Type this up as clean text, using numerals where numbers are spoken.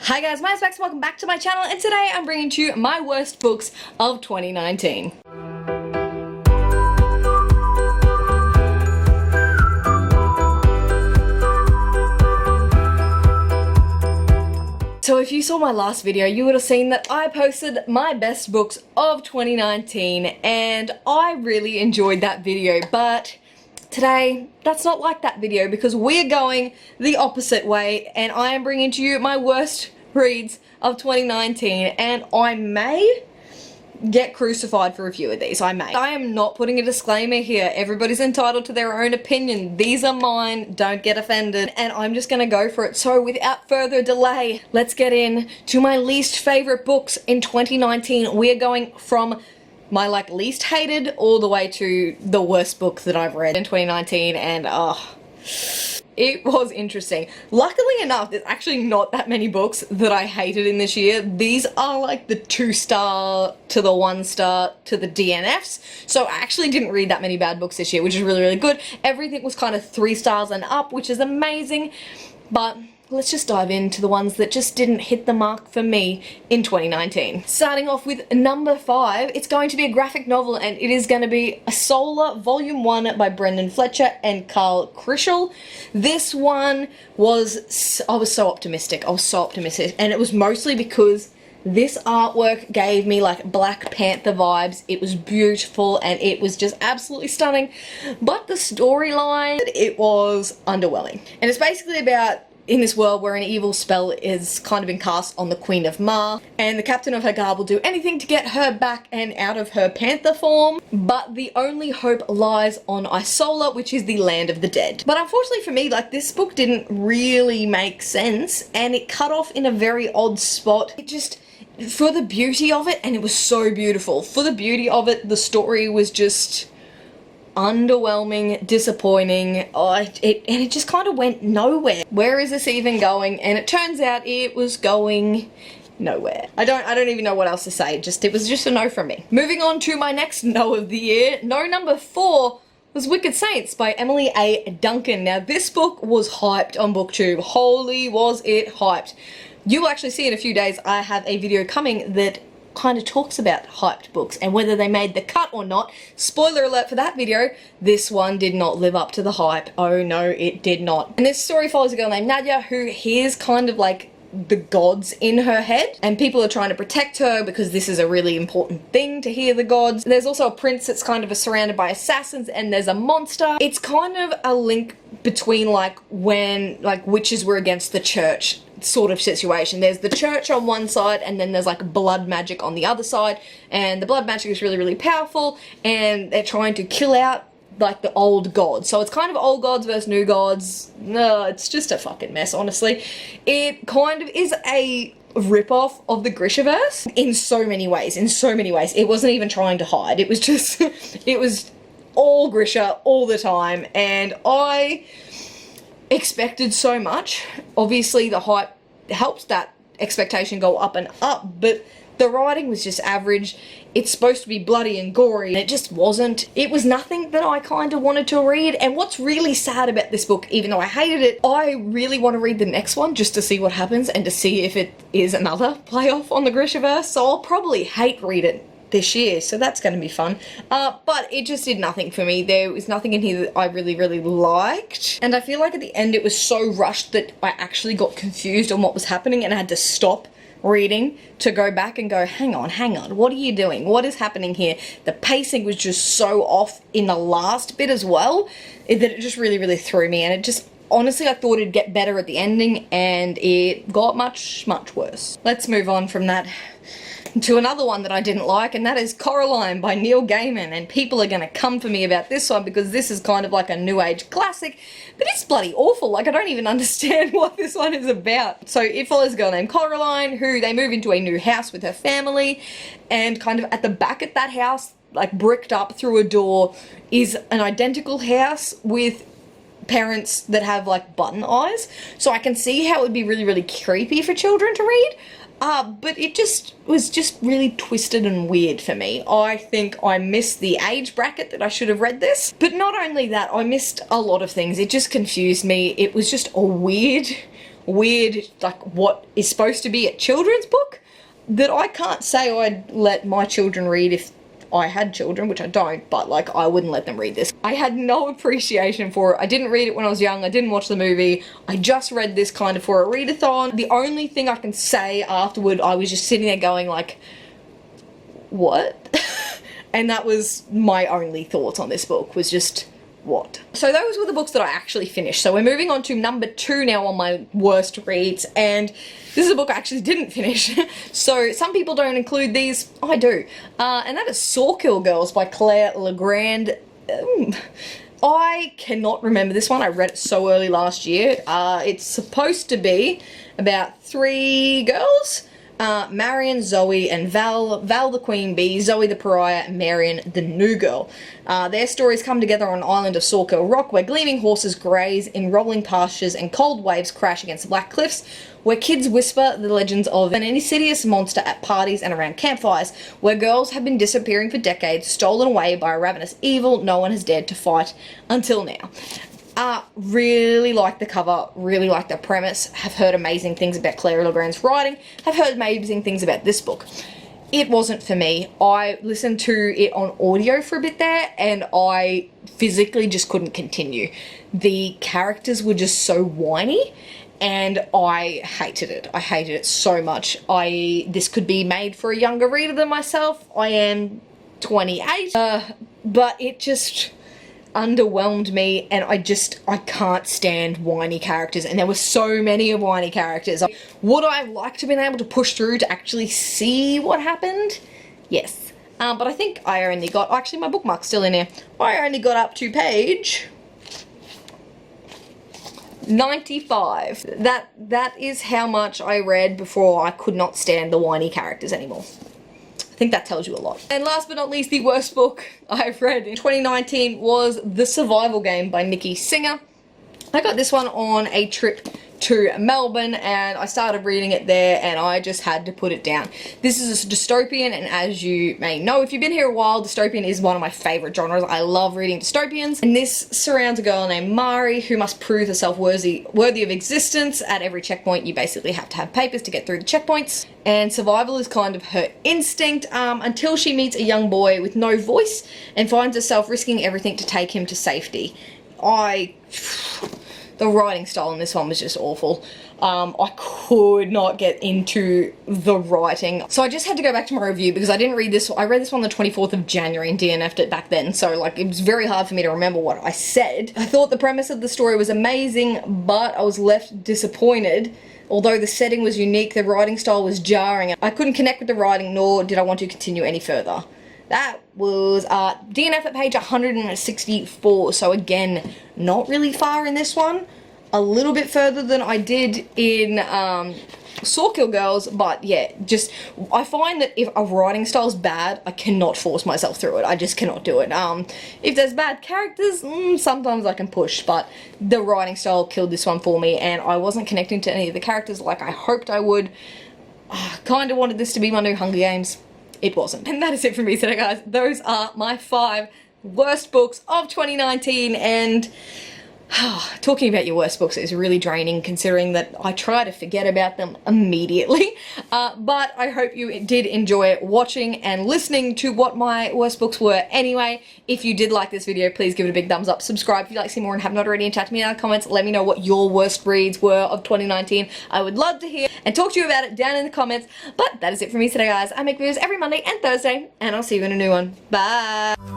Hi guys, my name's Bex, welcome back to my channel, and today I'm bringing to you my worst books of 2019. So if you saw my last video, you would have seen that I posted my best books of 2019, and I really enjoyed that video, but today, that's not like that video because we're going the opposite way, and I am bringing to you my worst reads of 2019, and I may get crucified for a few of these. I may. I am not putting a disclaimer here. Everybody's entitled to their own opinion. These are mine. Don't get offended. And I'm just gonna go for it. So without further delay, let's get in to my least favorite books in 2019. We are going from my least hated all the way to the worst book that I've read in 2019, and it was interesting. Luckily enough, there's actually not that many books that I hated in this year. These are like the 2-star to the 1-star to the DNFs. So I actually didn't read that many bad books this year, which is really, really good. Everything was kind of 3 stars and up, which is amazing. But let's just dive into the ones that just didn't hit the mark for me in 2019. Starting off with number 5, it's going to be a graphic novel, and it is going to be Isola Volume 1 by Brendan Fletcher and Carl Krishel. This one was, I was so optimistic, and it was mostly because this artwork gave me like Black Panther vibes. It was beautiful and it was just absolutely stunning, but the storyline, it was underwhelming. And it's basically about in this world where an evil spell is kind of been cast on the Queen of Ma, and the captain of her guard will do anything to get her back and out of her panther form, but the only hope lies on Isola, which is the land of the dead. But unfortunately for me, this book didn't really make sense, and it cut off in a very odd spot. It just, for the beauty of it, and it was so beautiful, for the beauty of it, the story was just underwhelming, disappointing, and it just kind of went nowhere. Where is this even going? And it turns out it was going nowhere. I don't even know what else to say. It was just a no from me. Moving on to my next no of the year. No number 4 was Wicked Saints by Emily A. Duncan. Now this book was hyped on BookTube. Holy was it hyped. You will actually see in a few days I have a video coming that kind of talks about hyped books and whether they made the cut or not. Spoiler alert for that video, this one did not live up to the hype. Oh no, it did not. And this story follows a girl named Nadia who hears kind of like the gods in her head, and people are trying to protect her because this is a really important thing to hear the gods. There's also a prince that's kind of surrounded by assassins, and there's a monster. It's kind of a link between when witches were against the church sort of situation. There's the church on one side, and then there's blood magic on the other side, and the blood magic is really, really powerful, and they're trying to kill out the old gods. So it's kind of old gods versus new gods. No, it's just a fucking mess, honestly. It kind of is a rip-off of the Grishaverse in so many ways. It wasn't even trying to hide. It was just, it was all Grisha all the time, and I expected so much. Obviously the hype helps that expectation go up and up, but the writing was just average. It's supposed to be bloody and gory, and it just wasn't. It was nothing that I kind of wanted to read, and what's really sad about this book, even though I hated it, I really want to read the next one just to see what happens and to see if it is another playoff on the Grishaverse, so I'll probably hate read it this year, so that's going to be fun. But it just did nothing for me. There was nothing in here that I really, really liked, and I feel like at the end it was so rushed that I actually got confused on what was happening and I had to stop reading to go back and go, hang on, what are you doing? What is happening here? The pacing was just so off in the last bit as well that it just really, really threw me, and it just, honestly, I thought it'd get better at the ending, and it got much, much worse. Let's move on from that to another one that I didn't like, and that is Coraline by Neil Gaiman, and people are gonna come for me about this one because this is kind of like a new age classic, but it's bloody awful. I don't even understand what this one is about. So it follows a girl named Coraline who they move into a new house with her family, and kind of at the back of that house, bricked up through a door, is an identical house with parents that have button eyes. So I can see how it would be really, really creepy for children to read. But it was just really twisted and weird for me. I think I missed the age bracket that I should have read this. But not only that, I missed a lot of things. It just confused me. It was just a weird weird, like what is supposed to be a children's book that I can't say I'd let my children read if I had children, which I don't, but like I wouldn't let them read this. I had no appreciation for it. I didn't read it when I was young. I didn't watch the movie. I just read this kind of for a readathon. The only thing I can say afterward, I was just sitting there going like, what? And that was my only thoughts on this book, was just, what? So those were the books that I actually finished. So we're moving on to number 2 now on my worst reads, and this is a book I actually didn't finish. So some people don't include these, I do. And that is Sawkill Girls by Claire Legrand. I cannot remember this one. I read it so early last year. It's supposed to be about 3 girls. Marion, Zoe, and Val. Val the queen bee, Zoe the pariah, and Marion the new girl. Their stories come together on an island of Sawkill Rock where gleaming horses graze in rolling pastures and cold waves crash against the black cliffs, where kids whisper the legends of an insidious monster at parties and around campfires, where girls have been disappearing for decades, stolen away by a ravenous evil no one has dared to fight until now. Really like the cover, really like the premise, have heard amazing things about Claire Legrand's writing, have heard amazing things about this book. It wasn't for me. I listened to it on audio for a bit there and I physically just couldn't continue. The characters were just so whiny and I hated it. I hated it so much. This could be made for a younger reader than myself. I am 28, but it just underwhelmed me, and I can't stand whiny characters, and there were so many of whiny characters. Would I like to have been able to push through to actually see what happened? Yes. But I think I only got, actually my bookmark's still in here, I only got up to page 95. That is how much I read before I could not stand the whiny characters anymore. I think that tells you a lot. And last but not least, the worst book I've read in 2019 was The Survival Game by Nikki Singer. I got this one on a trip to Melbourne and I started reading it there and I just had to put it down. This is a dystopian, and as you may know, if you've been here a while, dystopian is one of my favourite genres. I love reading dystopians, and this surrounds a girl named Mari who must prove herself worthy of existence. At every checkpoint you basically have to have papers to get through the checkpoints, and survival is kind of her instinct until she meets a young boy with no voice and finds herself risking everything to take him to safety. The writing style in this one was just awful. I could not get into the writing. So I just had to go back to my review because I didn't read this. I read this one on the 24th of January and DNF'd it back then. So like it was very hard for me to remember what I said. I thought the premise of the story was amazing, but I was left disappointed. Although the setting was unique, the writing style was jarring. I couldn't connect with the writing, nor did I want to continue any further. That was DNF at page 164, so again, not really far in this one. A little bit further than I did in Sawkill Girls, but yeah, just, I find that if a writing style's bad, I cannot force myself through it. I just cannot do it. If there's bad characters, sometimes I can push, but the writing style killed this one for me, and I wasn't connecting to any of the characters like I hoped I would. Kind of wanted this to be my new Hunger Games. It wasn't. And that is it for me today, guys. Those are my 5 worst books of 2019, and talking about your worst books is really draining considering that I try to forget about them immediately. But I hope you did enjoy watching and listening to what my worst books were anyway. If you did like this video, please give it a big thumbs up. Subscribe if you'd like to see more and have not already, and chat to me in the comments. Let me know what your worst reads were of 2019. I would love to hear and talk to you about it down in the comments. But that is it for me today, guys. I make videos every Monday and Thursday, and I'll see you in a new one. Bye!